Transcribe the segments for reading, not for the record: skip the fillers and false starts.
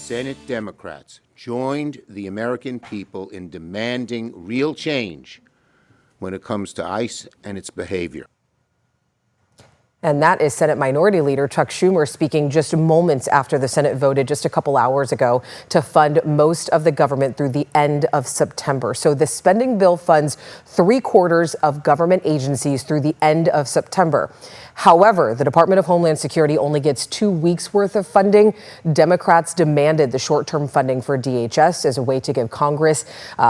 Senate Democrats joined the American people in demanding real change when it comes to ICE and its behavior. And that is Senate Minority Leader Chuck Schumer speaking just moments after the Senate voted just a couple hours ago to fund most of the government through the end of September. So the spending bill funds 3/4 of government agencies through the end of September. However, the Department of Homeland Security only gets 2 weeks worth of funding. Democrats demanded the short-term funding for DHS as a way to give Congress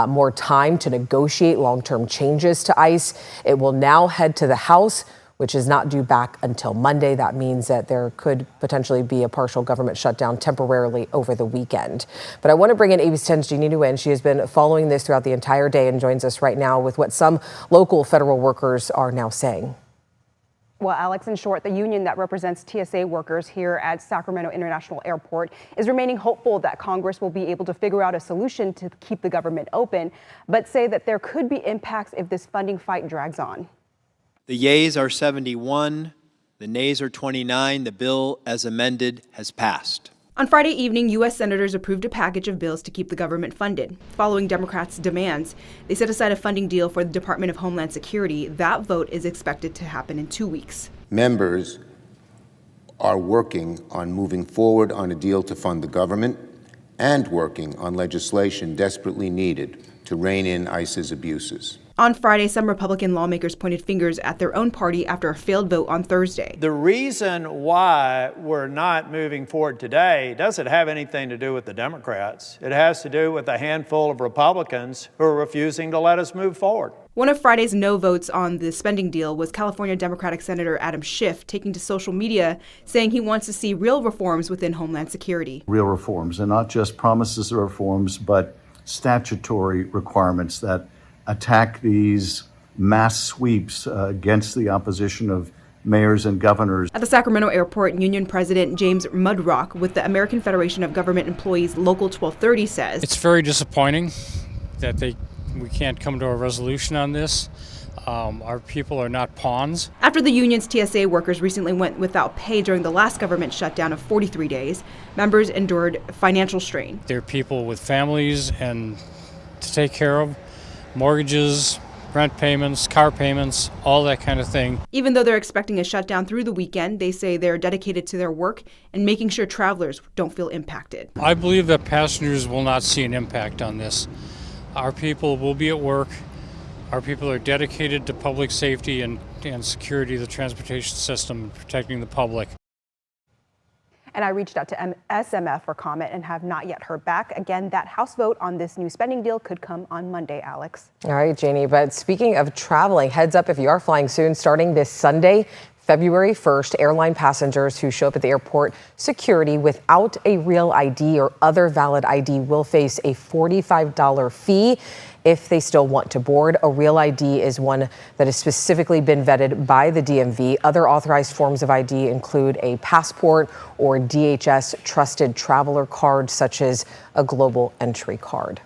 more time to negotiate long-term changes to ICE. It will now head to the House, which is not due back until Monday. That means that there could potentially be a partial government shutdown temporarily over the weekend. But I want to bring in ABC 10's Jeannie Nguyen. She has been following this throughout the entire day and joins us right now with what some local federal workers are now saying. Well, Alex, in short, the union that represents TSA workers here at Sacramento International Airport is remaining hopeful that Congress will be able to figure out a solution to keep the government open, but say that there could be impacts if this funding fight drags on. The yeas are 71, the nays are 29. The bill, as amended, has passed. On Friday evening, U.S. senators approved a package of bills to keep the government funded. Following Democrats' demands, they set aside a funding deal for the Department of Homeland Security. That vote is expected to happen in 2 weeks. Members are working on moving forward on a deal to fund the government and working on legislation desperately needed to rein in ICE's abuses. On Friday, some Republican lawmakers pointed fingers at their own party after a failed vote on Thursday. The reason why we're not moving forward today doesn't have anything to do with the Democrats. It has to do with a handful of Republicans who are refusing to let us move forward. One of Friday's no votes on the spending deal was California Democratic Senator Adam Schiff, taking to social media saying he wants to see real reforms within Homeland Security. Real reforms, and not just promises of reforms, but statutory requirements that attack these mass sweeps against the opposition of mayors and governors. At the Sacramento Airport, Union President James Mudrock with the American Federation of Government Employees Local 1230 says, "It's very disappointing that we can't come to a resolution on this. Our people are not pawns." After the union's TSA workers recently went without pay during the last government shutdown of 43 days, members endured financial strain. They're people with families and to take care of, mortgages, rent payments, car payments, all that kind of thing. Even though they're expecting a shutdown through the weekend, they say they're dedicated to their work and making sure travelers don't feel impacted. I believe that passengers will not see an impact on this. Our people will be at work. Our people are dedicated to public safety and security of the transportation system and protecting the public. And I reached out to SMF for comment and have not yet heard back. Again, that House vote on this new spending deal could come on Monday, Alex. All right, Janie, but speaking of traveling, heads up if you are flying soon, starting this Sunday, February 1st, airline passengers who show up at the airport security without a real ID or other valid ID will face a $45 fee if they still want to board. A real ID is one that has specifically been vetted by the DMV. Other authorized forms of ID include a passport or DHS trusted traveler card, such as a global entry card.